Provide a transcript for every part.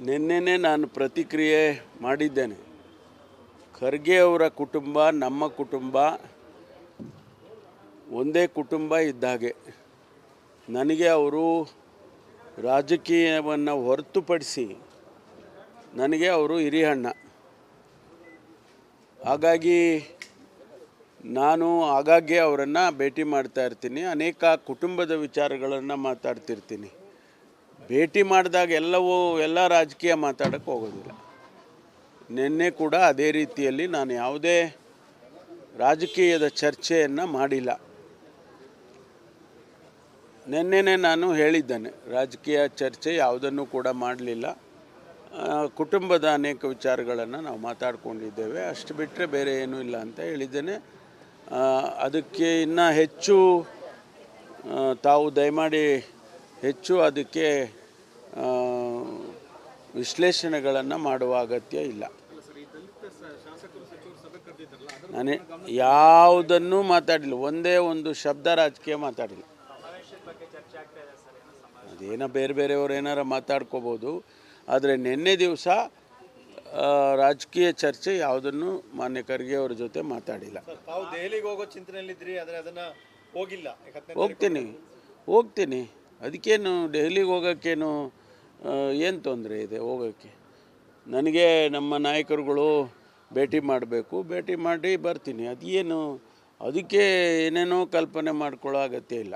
ನಿನ್ನೆನೇ ನಾನು ಪ್ರತಿಕ್ರಿಯೆ ಮಾಡಿದ್ದೇನೆ. ಖರ್ಗೆ ಅವರ ಕುಟುಂಬ ನಮ್ಮ ಕುಟುಂಬ ಒಂದೇ ಕುಟುಂಬ ಇದ್ದಾಗೆ. ನನಗೆ ಅವರು ರಾಜಕೀಯವನ್ನು ಹೊರತುಪಡಿಸಿ ನನಗೆ ಅವರು ಹಿರಿಯಣ್ಣ. ಹಾಗಾಗಿ ನಾನು ಆಗಾಗ್ಗೆ ಅವರನ್ನು ಭೇಟಿ ಮಾಡ್ತಾ ಇರ್ತೀನಿ. ಅನೇಕ ಕುಟುಂಬದ ವಿಚಾರಗಳನ್ನು ಮಾತಾಡ್ತಿರ್ತೀನಿ. ಭೇಟಿ ಮಾಡಿದಾಗ ಎಲ್ಲ ರಾಜಕೀಯ ಮಾತಾಡೋಕ್ಕೆ ಹೋಗೋದಿಲ್ಲ. ನಿನ್ನೆ ಕೂಡ ಅದೇ ರೀತಿಯಲ್ಲಿ ನಾನು ಯಾವುದೇ ರಾಜಕೀಯದ ಚರ್ಚೆಯನ್ನು ಮಾಡಿಲ್ಲ. ನಿನ್ನೆನೇ ನಾನು ಹೇಳಿದ್ದೇನೆ, ರಾಜಕೀಯ ಚರ್ಚೆ ಯಾವುದನ್ನು ಕೂಡ ಮಾಡಲಿಲ್ಲ. ಕುಟುಂಬದ ಅನೇಕ ವಿಚಾರಗಳನ್ನು ನಾವು ಮಾತಾಡ್ಕೊಂಡಿದ್ದೇವೆ, ಅಷ್ಟು ಬಿಟ್ಟರೆ ಬೇರೆ ಏನೂ ಇಲ್ಲ ಅಂತ ಹೇಳಿದ್ದೇನೆ. ಅದಕ್ಕೆ ಇನ್ನೂ ಹೆಚ್ಚು ತಾವು ದಯಮಾಡಿ ಹೆಚ್ಚು ಅದಕ್ಕೆ ವಿಶ್ಲೇಷಣೆಗಳನ್ನು ಮಾಡುವ ಅಗತ್ಯ ಇಲ್ಲ. ನಾನು ಯಾವುದನ್ನೂ ಮಾತಾಡಿಲ್ಲ, ಒಂದೇ ಒಂದು ಶಬ್ದ ರಾಜಕೀಯ ಮಾತಾಡಿಲ್ಲ. ಅದೇನೋ ಬೇರೆಯವರು ಏನಾರು ಮಾತಾಡ್ಕೋಬೋದು, ಆದರೆ ನಿನ್ನೆ ದಿವಸ ರಾಜಕೀಯ ಚರ್ಚೆ ಯಾವುದನ್ನು ಮಾನ್ಯ ಖರ್ಗೆ ಅವ್ರ ಜೊತೆ ಮಾತಾಡಿಲ್ಲ. ತಾವು ದೆಹಲಿಗೆ ಹೋಗೋ ಚಿಂತನೆಯಲ್ಲಿದ್ರಿ, ಆದರೆ ಅದನ್ನು ಹೋಗಿಲ್ಲ. ಹೋಗ್ತೀನಿ. ಅದಕ್ಕೇನು ದೆಹಲಿಗೆ ಹೋಗೋಕ್ಕೇನು ಏನು ತೊಂದರೆ ಇದೆ ಹೋಗೋಕ್ಕೆ? ನನಗೆ ನಮ್ಮ ನಾಯಕರುಗಳು ಭೇಟಿ ಮಾಡಬೇಕು, ಭೇಟಿ ಮಾಡಿ ಬರ್ತೀನಿ. ಅದೇನು ಅದಕ್ಕೆ ಏನೇನೋ ಕಲ್ಪನೆ ಮಾಡ್ಕೊಳ್ಳೋ ಅಗತ್ಯ ಇಲ್ಲ.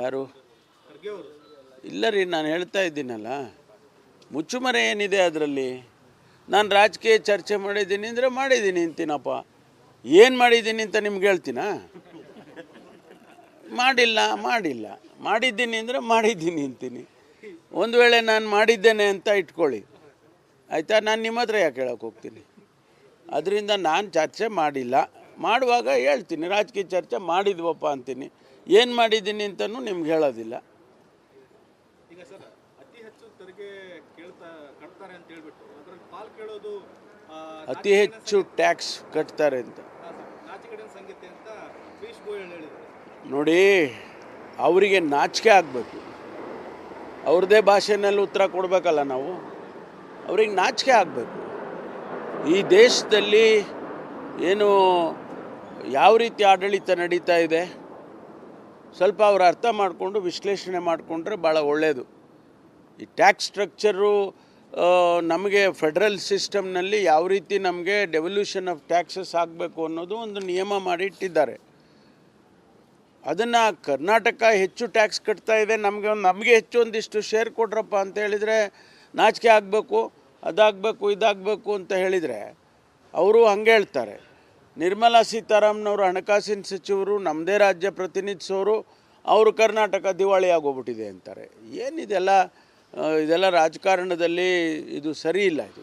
ಯಾರು? ಇಲ್ಲ ರೀ, ನಾನು ಹೇಳ್ತಾ ಇದ್ದೀನಲ್ಲ, ಮುಚ್ಚುಮರೆ ಏನಿದೆ ಅದರಲ್ಲಿ? ನಾನು ರಾಜಕೀಯ ಚರ್ಚೆ ಮಾಡಿದ್ದೀನಿ ಅಂದರೆ ಮಾಡಿದ್ದೀನಿ ಅಂತೀನಪ್ಪ. ಏನು ಮಾಡಿದ್ದೀನಿ ಅಂತ ನಿಮ್ಗೆ ಹೇಳ್ತೀನಾ? ಮಾಡಿಲ್ಲ ಮಾಡಿದ್ದೀನಿ ಅಂದರೆ ಮಾಡಿದ್ದೀನಿ ಅಂತೀನಿ. ಒಂದು ವೇಳೆ ನಾನು ಮಾಡಿದ್ದೇನೆ ಅಂತ ಇಟ್ಕೊಳ್ಳಿ, ಆಯಿತಾ? ನಾನು ನಿಮ್ಮ ಹತ್ರ ಯಾಕೆ ಹೇಳೋಕೆ ಹೋಗ್ತೀನಿ? ಅದರಿಂದ ನಾನು ಚರ್ಚೆ ಮಾಡಿಲ್ಲ. ಮಾಡುವಾಗ ಹೇಳ್ತೀನಿ, ರಾಜಕೀಯ ಚರ್ಚೆ ಮಾಡಿದ್ವಪ್ಪ ಅಂತೀನಿ. ಏನು ಮಾಡಿದ್ದೀನಿ ಅಂತಲೂ ನಿಮ್ಗೆ ಹೇಳೋದಿಲ್ಲ. ಈಗ ಸರ್, ಅತಿ ಹೆಚ್ಚು ತೆರಿಗೆ ಕಟ್ತಾರೆ ಅಂತ ಹೇಳ್ಬಿಟ್ಟು ಅದರಲ್ಲಿ ಪಾಲ್ ಕೇಳೋದು, ಅತಿ ಹೆಚ್ಚು ಟ್ಯಾಕ್ಸ್ ಕಟ್ತಾರೆ ಅಂತ ನಾಚಿಕೆಯ ಸಂಗತಿ ಅಂತ ಪೀಯೂಷ್ ಗೋಯಲ್ ಹೇಳಿದರು. ನೋಡಿ, ಅವರಿಗೆ ನಾಚಿಕೆ ಆಗಬೇಕು. ಅವ್ರದ್ದೇ ಭಾಷೆಯಲ್ಲಿ ಉತ್ತರ ಕೊಡಬೇಕಲ್ಲ ನಾವು. ಅವ್ರಿಗೆ ನಾಚಿಕೆ ಆಗಬೇಕು. ಈ ದೇಶದಲ್ಲಿ ಏನು ಯಾವ ರೀತಿ ಆಡಳಿತ ನಡೀತಾ ಇದೆ ಸ್ವಲ್ಪ ಅವ್ರು ಅರ್ಥ ಮಾಡಿಕೊಂಡು ವಿಶ್ಲೇಷಣೆ ಮಾಡಿಕೊಂಡ್ರೆ ಭಾಳ ಒಳ್ಳೆಯದು. ಈ ಟ್ಯಾಕ್ಸ್ ಸ್ಟ್ರಕ್ಚರು ನಮಗೆ ಫೆಡ್ರಲ್ ಸಿಸ್ಟಮ್ನಲ್ಲಿ ಯಾವ ರೀತಿ ನಮಗೆ ಡೆವಲ್ಯೂಷನ್ ಆಫ್ ಟ್ಯಾಕ್ಸಸ್ ಆಗಬೇಕು ಅನ್ನೋದು ಒಂದು ನಿಯಮ ಮಾಡಿಟ್ಟಿದ್ದಾರೆ. ಅದನ್ನು ಕರ್ನಾಟಕ ಹೆಚ್ಚು ಟ್ಯಾಕ್ಸ್ ಕಟ್ತಾ ಇದೆ, ನಮಗೆ ಹೆಚ್ಚು ಒಂದಿಷ್ಟು ಶೇರ್ ಕೊಡ್ರಪ್ಪ ಅಂತ ಹೇಳಿದರೆ ನಾಚಿಕೆ ಆಗಬೇಕು, ಅದಾಗಬೇಕು ಇದಾಗಬೇಕು ಅಂತ ಹೇಳಿದರೆ ಅವರು ಹಂಗೆ ಹೇಳ್ತಾರೆ. ನಿರ್ಮಲಾ ಸೀತಾರಾಮನವರು ಹಣಕಾಸಿನ ಸಚಿವರು, ನಮ್ಮದೇ ರಾಜ್ಯ ಪ್ರತಿನಿಧಿಸೋರು, ಅವರು ಕರ್ನಾಟಕ ದಿವಾಳಿ ಆಗೋಗ್ಬಿಟ್ಟಿದೆ ಅಂತಾರೆ. ಇದೆಲ್ಲ ರಾಜಕಾರಣದಲ್ಲಿ ಇದು ಸರಿ ಇಲ್ಲ. ಇದು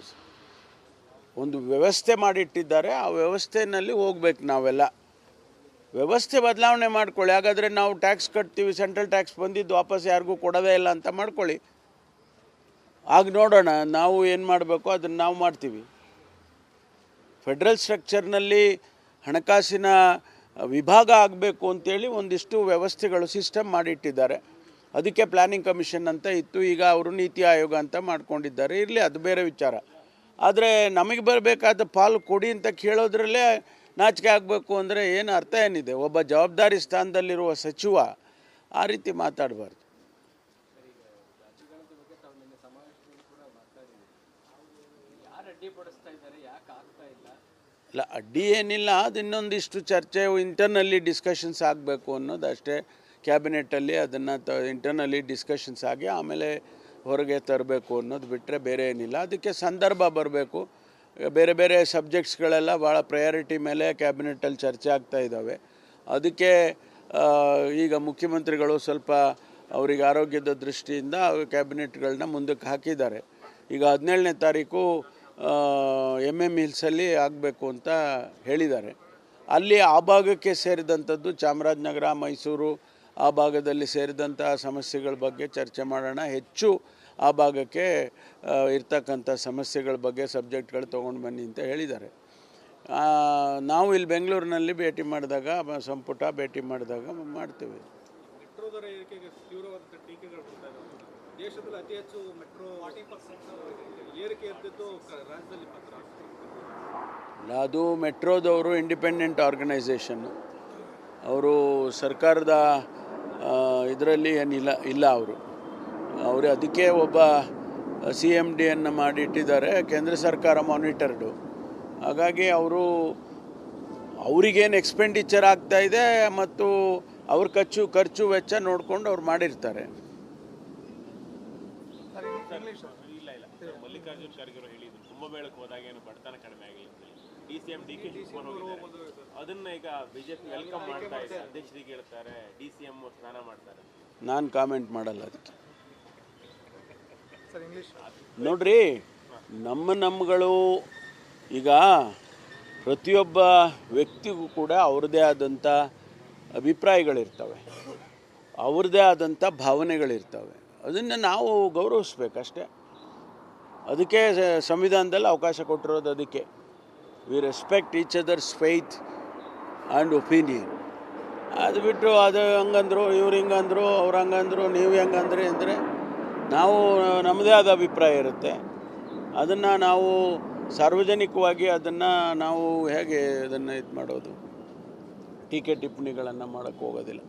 ಒಂದು ವ್ಯವಸ್ಥೆ ಮಾಡಿಟ್ಟಿದ್ದಾರೆ, ಆ ವ್ಯವಸ್ಥೆಯಲ್ಲಿ ಹೋಗ್ಬೇಕು ನಾವೆಲ್ಲ. ವ್ಯವಸ್ಥೆ ಬದಲಾವಣೆ ಮಾಡ್ಕೊಳ್ಳಿ. ಹಾಗಾದರೆ ನಾವು ಟ್ಯಾಕ್ಸ್ ಕಟ್ತೀವಿ, ಸೆಂಟ್ರಲ್ ಟ್ಯಾಕ್ಸ್ ಬಂದಿದ್ದು ವಾಪಸ್ ಯಾರಿಗೂ ಕೊಡೋದೇ ಇಲ್ಲ ಅಂತ ಮಾಡ್ಕೊಳ್ಳಿ. ಆಗ ನೋಡೋಣ ನಾವು ಏನು ಮಾಡಬೇಕು ಅದನ್ನು ನಾವು ಮಾಡ್ತೀವಿ. ಫೆಡ್ರಲ್ ಸ್ಟ್ರಕ್ಚರ್ನಲ್ಲಿ ಹಣಕಾಸಿನ ವಿಭಾಗ ಆಗಬೇಕು ಅಂತೇಳಿ ಒಂದಿಷ್ಟು ವ್ಯವಸ್ಥೆಗಳು ಸಿಸ್ಟಮ್ ಮಾಡಿಟ್ಟಿದ್ದಾರೆ. ಅದಕ್ಕೆ ಪ್ಲ್ಯಾನಿಂಗ್ ಕಮಿಷನ್ ಅಂತ ಇತ್ತು, ಈಗ ಅವರು ನೀತಿ ಆಯೋಗ ಅಂತ ಮಾಡ್ಕೊಂಡಿದ್ದಾರೆ. ಇರಲಿ, ಅದು ಬೇರೆ ವಿಚಾರ. ಆದರೆ ನಮಗೆ ಬರಬೇಕಾದ ಪಾಲು ಕೊಡಿ ಅಂತ ಕೇಳೋದ್ರಲ್ಲೇ ನಾಚಿಕೆ ಆಗಬೇಕು ಅಂದರೆ ಏನು ಅರ್ಥ ಏನಿದೆ? ಒಬ್ಬ ಜವಾಬ್ದಾರಿ ಸ್ಥಾನದಲ್ಲಿರುವ ಸಚಿವ ಆ ರೀತಿ ಮಾತಾಡಬಾರ್ದು. ಇಲ್ಲ, ಅಡ್ಡಿ ಏನಿಲ್ಲ. ಅದು ಇನ್ನೊಂದಿಷ್ಟು ಚರ್ಚೆ ಇಂಟರ್ನಲ್ಲಿ ಡಿಸ್ಕಷನ್ಸ್ ಆಗಬೇಕು ಅನ್ನೋದು ಅಷ್ಟೇ. ಕ್ಯಾಬಿನೆಟ್ಟಲ್ಲಿ ಅದನ್ನು ಇಂಟರ್ನಲ್ಲಿ ಡಿಸ್ಕಷನ್ಸ್ ಆಗಿ ಆಮೇಲೆ ಹೊರಗೆ ತರಬೇಕು ಅನ್ನೋದು ಬಿಟ್ಟರೆ ಬೇರೆ ಏನಿಲ್ಲ. ಅದಕ್ಕೆ ಸಂದರ್ಭ ಬರಬೇಕು. ಬೇರೆ ಬೇರೆ ಸಬ್ಜೆಕ್ಟ್ಸ್ಗಳೆಲ್ಲ ಭಾಳ ಪ್ರಯಾರಿಟಿ ಮೇಲೆ ಕ್ಯಾಬಿನೆಟ್ಟಲ್ಲಿ ಚರ್ಚೆ ಆಗ್ತಾ ಇದ್ದಾವೆ. ಅದಕ್ಕೆ ಈಗ ಮುಖ್ಯಮಂತ್ರಿಗಳು ಸ್ವಲ್ಪ ಅವರಿಗೆ ಆರೋಗ್ಯದ ದೃಷ್ಟಿಯಿಂದ ಕ್ಯಾಬಿನೆಟ್ಗಳನ್ನ ಮುಂದಕ್ಕೆ ಹಾಕಿದ್ದಾರೆ. ಈಗ 17ನೇ ತಾರೀಕು MM ಹಿಲ್ಸಲ್ಲಿ ಆಗಬೇಕು ಅಂತ ಹೇಳಿದ್ದಾರೆ. ಅಲ್ಲಿ ಆ ಭಾಗಕ್ಕೆ ಸೇರಿದಂಥದ್ದು ಚಾಮರಾಜನಗರ, ಮೈಸೂರು ಆ ಭಾಗದಲ್ಲಿ ಸೇರಿದಂಥ ಸಮಸ್ಯೆಗಳ ಬಗ್ಗೆ ಚರ್ಚೆ ಮಾಡೋಣ. ಹೆಚ್ಚು ಆ ಭಾಗಕ್ಕೆ ಇರ್ತಕ್ಕಂಥ ಸಮಸ್ಯೆಗಳ ಬಗ್ಗೆ ಸಬ್ಜೆಕ್ಟ್ಗಳು ತೊಗೊಂಡು ಬನ್ನಿ ಅಂತ ಹೇಳಿದ್ದಾರೆ. ನಾವು ಇಲ್ಲಿ ಬೆಂಗಳೂರಿನಲ್ಲಿ ಭೇಟಿ ಮಾಡಿದಾಗ, ಸಂಪುಟ ಭೇಟಿ ಮಾಡಿದಾಗ ಮಾಡ್ತೀವಿ. ದೇಶದಲ್ಲಿ ಅತಿ ಹೆಚ್ಚು ಮೆಟ್ರೋ 40% ಏರಿಕೆ ಇರ್ತಿದ್ದು ರಾಜ್ಯದಲ್ಲಿ ಮಾತ್ರ. ಅದು ಮೆಟ್ರೋದವರು ಇಂಡಿಪೆಂಡೆಂಟ್ ಆರ್ಗನೈಸೇಷನ್ನು, ಅವರು ಸರ್ಕಾರದ ಇದರಲ್ಲಿ ಇಲ್ಲ ಅವರು ಅದಕ್ಕೆ ಒಬ್ಬ CMDಯನ್ನು ಮಾಡಿಟ್ಟಿದ್ದಾರೆ, ಕೇಂದ್ರ ಸರ್ಕಾರ ಮಾನಿಟರ್ಡು. ಹಾಗಾಗಿ ಅವರಿಗೇನು ಎಕ್ಸ್ಪೆಂಡಿಚರ್ ಆಗ್ತಾಯಿದೆ ಮತ್ತು ಅವ್ರ ಖರ್ಚು ವೆಚ್ಚ ನೋಡಿಕೊಂಡು ಅವ್ರು ಮಾಡಿರ್ತಾರೆ. ಮಲ್ಲಿಕಾರ್ಜುನ್ ಖರ್ಗೆ ಅವರು ಹೇಳಿದ್ರು ಕುಂಭಮೇಳಕ್ಕೆ ಹೋದಾಗ ಏನು ಬಡತನ ಕಡಿಮೆ ಆಗಿಲ್ಲ. DCM ಅದನ್ನ ಈಗ ಬಿಜೆಪಿ ವೆಲ್ಕಮ್ ಮಾಡ್ತಾ ಇದೆ, ಅಧ್ಯಕ್ಷರಿಗೆ ಹೇಳ್ತಾರೆ, DCM ಸ್ನಾನ ಮಾಡ್ತಾರೆ. ನಾನು ಕಾಮೆಂಟ್ ಮಾಡಲ್ಲ ಅದಕ್ಕೆ. ನೋಡ್ರಿ, ನಮ್ಮಗಳು ಈಗ ಪ್ರತಿಯೊಬ್ಬ ವ್ಯಕ್ತಿಗೂ ಕೂಡ ಅವ್ರದ್ದೇ ಆದಂಥ ಅಭಿಪ್ರಾಯಗಳಿರ್ತವೆ, ಅವ್ರದ್ದೇ ಆದಂಥ ಭಾವನೆಗಳಿರ್ತವೆ. ಅದನ್ನು ನಾವು ಗೌರವಿಸ್ಬೇಕಷ್ಟೇ. ಅದಕ್ಕೆ ಸಂವಿಧಾನದಲ್ಲಿ ಅವಕಾಶ ಕೊಟ್ಟಿರೋದು. ಅದಕ್ಕೆ we respect each others faith and opinion. ಅದು ಬಿಟ್ಟು ಅದು ಹಂಗಂದ್ರು, ಇವ್ರು ಹಿಂಗಂದ್ರು, ಅವ್ರು ಹಂಗಂದ್ರು, ನೀವು ಹೆಂಗಂದ್ರಿ ಅಂದರೆ ನಾವು ನಮ್ಮದೇ ಆದ ಅಭಿಪ್ರಾಯ ಇರುತ್ತೆ. ಅದನ್ನು ನಾವು ಸಾರ್ವಜನಿಕವಾಗಿ ನಾವು ಹೇಗೆ ಅದನ್ನು ಇದು ಮಾಡೋದು, ಟೀಕೆ ಟಿಪ್ಪಣಿಗಳನ್ನು ಮಾಡೋಕ್ಕೆ ಹೋಗೋದಿಲ್ಲ.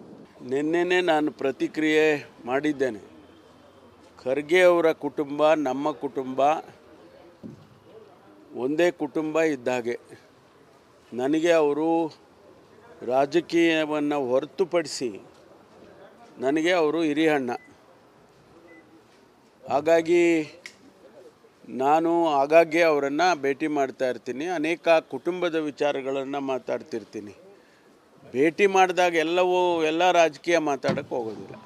ನಿನ್ನೆನೇ ನಾನು ಪ್ರತಿಕ್ರಿಯೆ ಮಾಡಿದ್ದೇನೆ. ಖರ್ಗೆ ಅವರ ಕುಟುಂಬ ನಮ್ಮ ಕುಟುಂಬ ಒಂದೇ ಕುಟುಂಬ ಇದ್ದಾಗೆ. ನನಗೆ ಅವರು ರಾಜಕೀಯವನ್ನು ಹೊರತುಪಡಿಸಿ ನನಗೆ ಅವರು ಹಿರಿಯಣ್ಣ. ಹಾಗಾಗಿ ನಾನು ಆಗಾಗ್ಗೆ ಅವರನ್ನು ಭೇಟಿ ಮಾಡ್ತಾ ಇರ್ತೀನಿ, ಅನೇಕ ಕುಟುಂಬದ ವಿಚಾರಗಳನ್ನು ಮಾತಾಡ್ತಿರ್ತೀನಿ. ಭೇಟಿ ಮಾಡಿದಾಗ ಎಲ್ಲ ರಾಜಕೀಯ ಮಾತಾಡೋಕ್ಕೆ ಹೋಗೋದಿಲ್ಲ.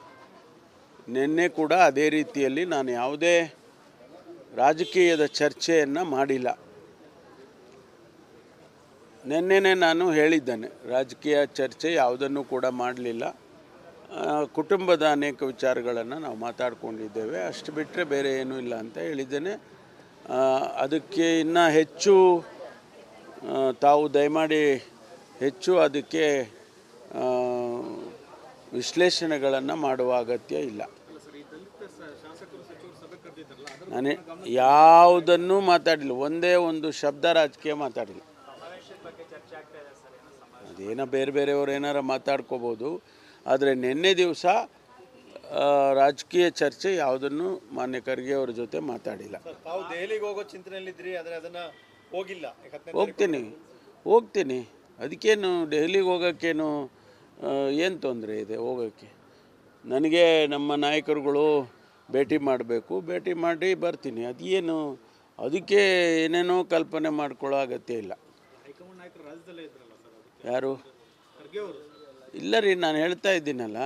ನಿನ್ನೆ ಕೂಡ ಅದೇ ರೀತಿಯಲ್ಲಿ ನಾನು ಯಾವುದೇ ರಾಜಕೀಯದ ಚರ್ಚೆಯನ್ನು ಮಾಡಿಲ್ಲ. ನಿನ್ನೆನೇ ನಾನು ಹೇಳಿದ್ದೇನೆ, ರಾಜಕೀಯ ಚರ್ಚೆ ಯಾವುದನ್ನು ಕೂಡ ಮಾಡಲಿಲ್ಲ. ಕುಟುಂಬದ ಅನೇಕ ವಿಚಾರಗಳನ್ನು ನಾವು ಮಾತಾಡ್ಕೊಂಡಿದ್ದೇವೆ, ಅಷ್ಟು ಬಿಟ್ಟರೆ ಬೇರೆ ಏನೂ ಇಲ್ಲ ಅಂತ ಹೇಳಿದ್ದೇನೆ. ಅದಕ್ಕೆ ಇನ್ನೂ ಹೆಚ್ಚು ತಾವು ದಯಮಾಡಿ ಹೆಚ್ಚು ಅದಕ್ಕೆ ವಿಶ್ಲೇಷಣೆಗಳನ್ನು ಮಾಡುವ ಅಗತ್ಯ ಇಲ್ಲ. ನಾನು ಯಾವುದನ್ನೂ ಮಾತಾಡಿಲ್ಲ, ಒಂದೇ ಒಂದು ಶಬ್ದ ರಾಜಕೀಯ ಮಾತಾಡಿಲ್ಲ. ಅದೇನೋ ಬೇರೆಯವರು ಏನಾರು ಮಾತಾಡ್ಕೋಬೋದು, ಆದರೆ ನಿನ್ನೆ ದಿವಸ ರಾಜಕೀಯ ಚರ್ಚೆ ಯಾವುದನ್ನು ಮಾನ್ಯ ಖರ್ಗೆ ಅವ್ರ ಜೊತೆ ಮಾತಾಡಿಲ್ಲ. ತಾವು ದೆಹಲಿಗೆ ಹೋಗೋ ಚಿಂತನೆಯಲ್ಲಿದ್ರಿ, ಆದರೆ ಅದನ್ನು ಹೋಗಿಲ್ಲ. ಹೋಗ್ತೀನಿ. ಅದಕ್ಕೇನು ದೆಹಲಿಗೆ ಹೋಗೋಕ್ಕೇನು ಏನು ತೊಂದರೆ ಇದೆ ಹೋಗೋಕ್ಕೆ? ನನಗೆ ನಮ್ಮ ನಾಯಕರುಗಳು ಭೇಟಿ ಮಾಡಬೇಕು, ಭೇಟಿ ಮಾಡಿ ಬರ್ತೀನಿ. ಅದೇನು ಅದಕ್ಕೆ ಏನೇನೋ ಕಲ್ಪನೆ ಮಾಡ್ಕೊಳ್ಳೋ ಅಗತ್ಯ ಇಲ್ಲ. ಯಾರು? ಇಲ್ಲ ರೀ, ನಾನು ಹೇಳ್ತಾ ಇದ್ದೀನಲ್ಲ,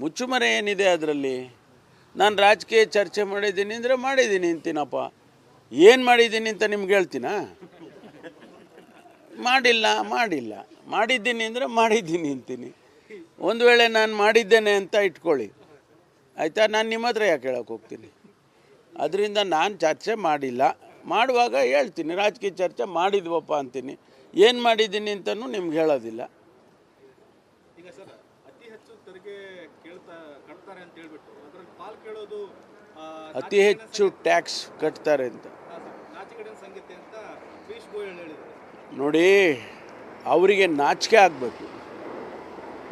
ಮುಚ್ಚುಮರೆ ಏನಿದೆ ಅದರಲ್ಲಿ? ನಾನು ರಾಜಕೀಯ ಚರ್ಚೆ ಮಾಡಿದ್ದೀನಿ ಅಂದರೆ ಮಾಡಿದ್ದೀನಿ ಅಂತೀನಪ್ಪ. ಏನು ಮಾಡಿದ್ದೀನಿ ಅಂತ ನಿಮ್ಗೆ ಹೇಳ್ತೀನಾ? ಮಾಡಿಲ್ಲ. ಮಾಡಿದ್ದೀನಿ ಅಂದರೆ ಮಾಡಿದ್ದೀನಿ ಅಂತೀನಿ. ಒಂದು ವೇಳೆ ನಾನು ಮಾಡಿದ್ದೇನೆ ಅಂತ ಇಟ್ಕೊಳ್ಳಿ, ಆಯಿತಾ? ನಾನು ನಿಮ್ಮ ಹತ್ರ ಯಾಕೆ ಹೇಳೋಕೆ ಹೋಗ್ತೀನಿ? ಅದರಿಂದ ನಾನು ಚರ್ಚೆ ಮಾಡಿಲ್ಲ. ಮಾಡುವಾಗ ಹೇಳ್ತೀನಿ, ರಾಜಕೀಯ ಚರ್ಚೆ ಮಾಡಿದ್ವಪ್ಪ ಅಂತೀನಿ. ಏನು ಮಾಡಿದ್ದೀನಿ ಅಂತಲೂ ನಿಮ್ಗೆ ಹೇಳೋದಿಲ್ಲ. ಈಗ ಸರ್, ಅತಿ ಹೆಚ್ಚು ತೆರಿಗೆ ಕಟ್ತಾರೆ ಅಂತ ಹೇಳ್ಬಿಟ್ಟು ಅದರಲ್ಲಿ ಪಾಲ್ ಕೇಳೋದು ಅತಿ ಹೆಚ್ಚು ಟ್ಯಾಕ್ಸ್ ಕಟ್ತಾರೆ ಅಂತ ನಾಚಿಕೆಡಿನ ಸಂಗತಿ ಅಂತ ಪೀಯೂಷ್ ಗೋಯಲ್ ಹೇಳಿದರು. ನೋಡಿ, ಅವರಿಗೆ ನಾಚಿಕೆ ಆಗಬೇಕು.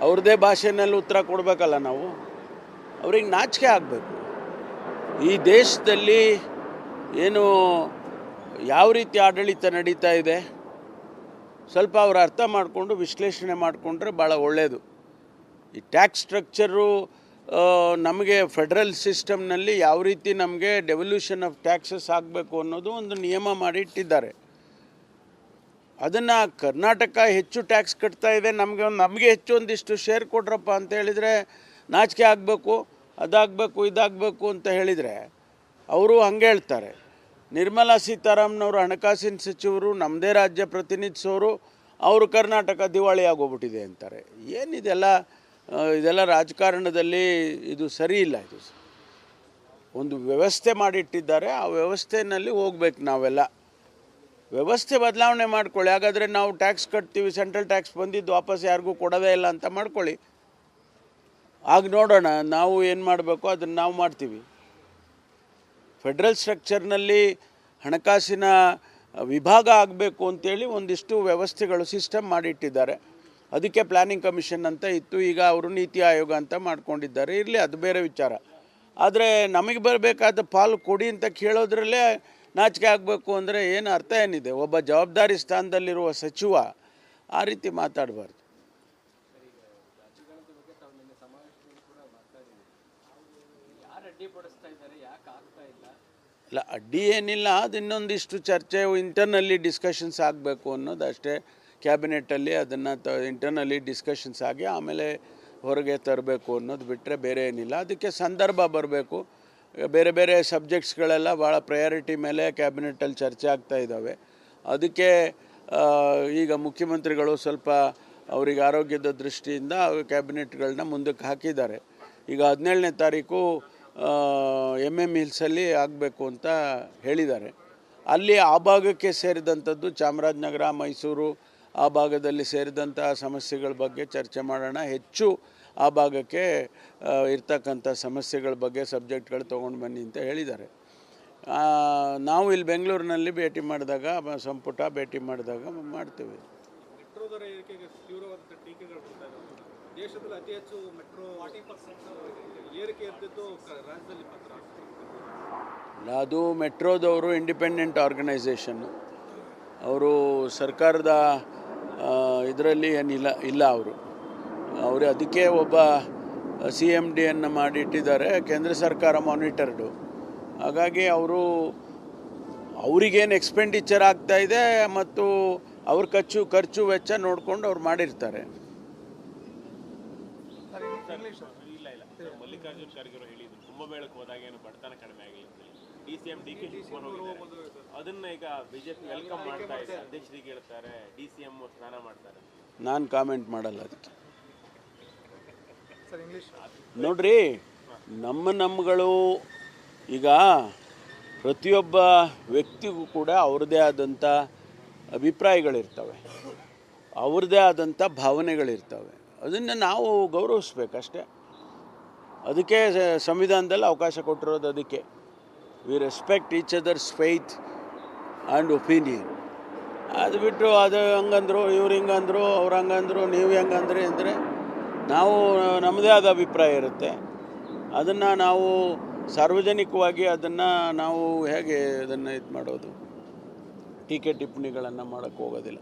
ಅವ್ರದ್ದೇ ಭಾಷೆಯಲ್ಲಿ ಉತ್ತರ ಕೊಡಬೇಕಲ್ಲ ನಾವು. ಅವ್ರಿಗೆ ನಾಚಿಕೆ ಆಗಬೇಕು. ಈ ದೇಶದಲ್ಲಿ ಏನು ಯಾವ ರೀತಿ ಆಡಳಿತ ನಡೀತಾ ಇದೆ ಸ್ವಲ್ಪ ಅವ್ರು ಅರ್ಥ ಮಾಡಿಕೊಂಡು ವಿಶ್ಲೇಷಣೆ ಮಾಡಿಕೊಂಡ್ರೆ ಭಾಳ ಒಳ್ಳೆಯದು. ಈ ಟ್ಯಾಕ್ಸ್ ಸ್ಟ್ರಕ್ಚರು ನಮಗೆ ಫೆಡ್ರಲ್ ಸಿಸ್ಟಮ್ನಲ್ಲಿ ಯಾವ ರೀತಿ ನಮಗೆ ಡೆವಲ್ಯೂಷನ್ ಆಫ್ ಟ್ಯಾಕ್ಸಸ್ ಆಗಬೇಕು ಅನ್ನೋದು ಒಂದು ನಿಯಮ ಮಾಡಿ ಇಟ್ಟಿದ್ದಾರೆ. ಅದನ್ನು ಕರ್ನಾಟಕ ಹೆಚ್ಚು ಟ್ಯಾಕ್ಸ್ ಕಟ್ತಾ ಇದೆ, ನಮಗೆ ಹೆಚ್ಚು ಒಂದಿಷ್ಟು ಶೇರ್ ಕೊಡ್ರಪ್ಪ ಅಂತ ಹೇಳಿದರೆ ನಾಚಿಕೆ ಆಗಬೇಕು, ಅದಾಗಬೇಕು, ಇದಾಗಬೇಕು ಅಂತ ಹೇಳಿದರೆ ಅವರು ಹಂಗೆ ಹೇಳ್ತಾರೆ. ನಿರ್ಮಲಾ ಸೀತಾರಾಮನವರು ಹಣಕಾಸಿನ ಸಚಿವರು, ನಮ್ಮದೇ ರಾಜ್ಯ ಪ್ರತಿನಿಧಿಸೋರು, ಅವರು ಕರ್ನಾಟಕ ದಿವಾಳಿ ಆಗೋಗ್ಬಿಟ್ಟಿದೆ ಅಂತಾರೆ. ಇದೆಲ್ಲ ರಾಜಕಾರಣದಲ್ಲಿ ಇದು ಸರಿ ಇಲ್ಲ. ಇದು ಒಂದು ವ್ಯವಸ್ಥೆ ಮಾಡಿಟ್ಟಿದ್ದಾರೆ, ಆ ವ್ಯವಸ್ಥೆಯಲ್ಲಿ ಹೋಗ್ಬೇಕು ನಾವೆಲ್ಲ. ವ್ಯವಸ್ಥೆ ಬದಲಾವಣೆ ಮಾಡ್ಕೊಳ್ಳಿ. ಹಾಗಾದರೆ ನಾವು ಟ್ಯಾಕ್ಸ್ ಕಟ್ತೀವಿ, ಸೆಂಟ್ರಲ್ ಟ್ಯಾಕ್ಸ್ ಬಂದಿದ್ದು ವಾಪಸ್ ಯಾರಿಗೂ ಕೊಡೋದೇ ಇಲ್ಲ ಅಂತ ಮಾಡ್ಕೊಳ್ಳಿ. ಆಗ ನೋಡೋಣ ನಾವು ಏನು ಮಾಡಬೇಕು ಅದನ್ನು ನಾವು ಮಾಡ್ತೀವಿ. ಫೆಡ್ರಲ್ ಸ್ಟ್ರಕ್ಚರ್ನಲ್ಲಿ ಹಣಕಾಸಿನ ವಿಭಾಗ ಆಗಬೇಕು ಅಂತೇಳಿ ಒಂದಿಷ್ಟು ವ್ಯವಸ್ಥೆಗಳು ಸಿಸ್ಟಮ್ ಮಾಡಿಟ್ಟಿದ್ದಾರೆ. ಅದಕ್ಕೆ ಪ್ಲ್ಯಾನಿಂಗ್ ಕಮಿಷನ್ ಅಂತ ಇತ್ತು, ಈಗ ಅವರು ನೀತಿ ಆಯೋಗ ಅಂತ ಮಾಡ್ಕೊಂಡಿದ್ದಾರೆ. ಇರಲಿ, ಅದು ಬೇರೆ ವಿಚಾರ. ಆದರೆ ನಮಗೆ ಬರಬೇಕಾದ ಪಾಲು ಕೊಡಿ ಅಂತ ಕೇಳೋದ್ರಲ್ಲೇ ನಾಚಿಕೆ ಆಗಬೇಕು ಅಂದರೆ ಏನು ಅರ್ಥ ಏನಿದೆ? ಒಬ್ಬ ಜವಾಬ್ದಾರಿ ಸ್ಥಾನದಲ್ಲಿರುವ ಸಚಿವ ಆ ರೀತಿ ಮಾತಾಡಬಾರ್ದು. ಇಲ್ಲ, ಅಡ್ಡಿ ಏನಿಲ್ಲ. ಅದು ಇನ್ನೊಂದಿಷ್ಟು ಚರ್ಚೆ, ಇಂಟರ್ನಲ್ಲಿ ಡಿಸ್ಕಷನ್ಸ್ ಆಗಬೇಕು ಅನ್ನೋದು ಅಷ್ಟೇ. ಕ್ಯಾಬಿನೆಟ್ಟಲ್ಲಿ ಅದನ್ನು ಇಂಟರ್ನಲ್ಲಿ ಡಿಸ್ಕಷನ್ಸ್ ಆಗಿ ಆಮೇಲೆ ಹೊರಗೆ ತರಬೇಕು ಅನ್ನೋದು ಬಿಟ್ಟರೆ ಬೇರೆ ಏನಿಲ್ಲ. ಅದಕ್ಕೆ ಸಂದರ್ಭ ಬರಬೇಕು. ಬೇರೆ ಬೇರೆ ಸಬ್ಜೆಕ್ಟ್ಸ್ಗಳೆಲ್ಲ ಭಾಳ ಪ್ರಯಾರಿಟಿ ಮೇಲೆ ಕ್ಯಾಬಿನೆಟ್ಟಲ್ಲಿ ಚರ್ಚೆ ಆಗ್ತಾ ಇದ್ದಾವೆ. ಅದಕ್ಕೆ ಈಗ ಮುಖ್ಯಮಂತ್ರಿಗಳು ಸ್ವಲ್ಪ ಅವರಿಗೆ ಆರೋಗ್ಯದ ದೃಷ್ಟಿಯಿಂದ ಕ್ಯಾಬಿನೆಟ್ಗಳನ್ನ ಮುಂದಕ್ಕೆ ಹಾಕಿದ್ದಾರೆ. ಈಗ 17ನೇ ತಾರೀಕು MM ಹಿಲ್ಸಲ್ಲಿ ಆಗಬೇಕು ಅಂತ ಹೇಳಿದ್ದಾರೆ. ಅಲ್ಲಿ ಆ ಭಾಗಕ್ಕೆ ಸೇರಿದಂಥದ್ದು ಚಾಮರಾಜನಗರ, ಮೈಸೂರು ಆ ಭಾಗದಲ್ಲಿ ಸೇರಿದಂಥ ಸಮಸ್ಯೆಗಳ ಬಗ್ಗೆ ಚರ್ಚೆ ಮಾಡೋಣ. ಹೆಚ್ಚು ಆ ಭಾಗಕ್ಕೆ ಇರ್ತಕ್ಕಂಥ ಸಮಸ್ಯೆಗಳ ಬಗ್ಗೆ ಸಬ್ಜೆಕ್ಟ್ಗಳು ತೊಗೊಂಡು ಬನ್ನಿ ಅಂತ ಹೇಳಿದ್ದಾರೆ. ನಾವು ಇಲ್ಲಿ ಬೆಂಗಳೂರಿನಲ್ಲಿ ಭೇಟಿ ಮಾಡಿದಾಗ, ಸಂಪುಟ ಭೇಟಿ ಮಾಡಿದಾಗ ಮಾಡ್ತೀವಿ. ಮೆಟ್ರೋ ದರ ಏರಿಕೆಗೆ ತೀವ್ರವಾದ ಟೀಕೆಗಳು ಬರ್ತಾ ಇದ್ದಾವೆ. ದೇಶದಲ್ಲಿ ಅತಿ ಹೆಚ್ಚು ಮೆಟ್ರೋ 40% ಏರಿಕೆ ಇರ್ತಿದ್ದು ರಾಜ್ಯದಲ್ಲಿ ಮಾತ್ರ. ಅದು ಮೆಟ್ರೋದವರು ಇಂಡಿಪೆಂಡೆಂಟ್ ಆರ್ಗನೈಸೇಷನ್ನು. ಅವರು ಸರ್ಕಾರದ ಇದರಲ್ಲಿ ಇಲ್ಲ ಅವರು ಅದಕ್ಕೆ ಒಬ್ಬ CMDಯನ್ನು ಮಾಡಿಟ್ಟಿದ್ದಾರೆ. ಕೇಂದ್ರ ಸರ್ಕಾರ ಮಾನಿಟರ್ಡು. ಹಾಗಾಗಿ ಅವರಿಗೇನು ಎಕ್ಸ್ಪೆಂಡಿಚರ್ ಆಗ್ತಾಯಿದೆ ಮತ್ತು ಅವ್ರ ಖರ್ಚು ವೆಚ್ಚ ನೋಡಿಕೊಂಡು ಅವ್ರು ಮಾಡಿರ್ತಾರೆ. ಮಲ್ಲಿಕಾರ್ಜುನ್ ಖರ್ಗೆ ಅವರು ಹೇಳಿದ್ರು ಕುಂಭಮೇಳಕ್ಕೆ ಹೋದಾಗ ಏನು ಬಡತನ ಕಡಿಮೆ ಆಗಿಲ್ಲ. DCM DK ಶಿವಕುಮಾರ್ ಹೋಗಿದ್ದಾರೆ. ಅದನ್ನ ಈಗ ಬಿಜೆಪಿ ವೆಲ್ಕಮ್ ಮಾಡ್ತಾ ಇದೆ. ಅಧ್ಯಕ್ಷರಿಗೆ ಹೇಳ್ತಾರೆ, DCM ಸ್ನಾನ ಮಾಡ್ತಾರೆ. ನಾನು ಕಾಮೆಂಟ್ ಮಾಡಲ್ಲ ಅದಕ್ಕೆ. ನೋಡ್ರಿ, ನಮ್ಮಗಳು ಈಗ ಪ್ರತಿಯೊಬ್ಬ ವ್ಯಕ್ತಿಗೂ ಕೂಡ ಅವ್ರದ್ದೇ ಆದಂಥ ಅಭಿಪ್ರಾಯಗಳಿರ್ತವೆ, ಅವ್ರದ್ದೇ ಆದಂಥ ಭಾವನೆಗಳಿರ್ತವೆ. ಅದನ್ನು ನಾವು ಗೌರವಿಸ್ಬೇಕಷ್ಟೇ. ಅದಕ್ಕೆ ಸಂವಿಧಾನದಲ್ಲಿ ಅವಕಾಶ ಕೊಟ್ಟಿರೋದು. ಅದಕ್ಕೆ we respect each others faith and opinion. ಅದು ಬಿಟ್ಟು ಅದು ಹಂಗಂದ್ರು, ಇವ್ರು ಹಿಂಗಂದ್ರು, ಅವ್ರು ಹಂಗಂದ್ರು, ನೀವು ಹೆಂಗಂದ್ರಿ ಅಂದರೆ ನಾವು ನಮ್ಮದೇ ಆದ ಅಭಿಪ್ರಾಯ ಇರುತ್ತೆ. ಅದನ್ನು ನಾವು ಸಾರ್ವಜನಿಕವಾಗಿ ಅದನ್ನು ನಾವು ಹೇಗೆ ಅದನ್ನು ಇದು ಮಾಡೋದು? ಟೀಕೆ ಟಿಪ್ಪಣಿಗಳನ್ನು ಮಾಡೋಕ್ಕೆ ಹೋಗೋದಿಲ್ಲ.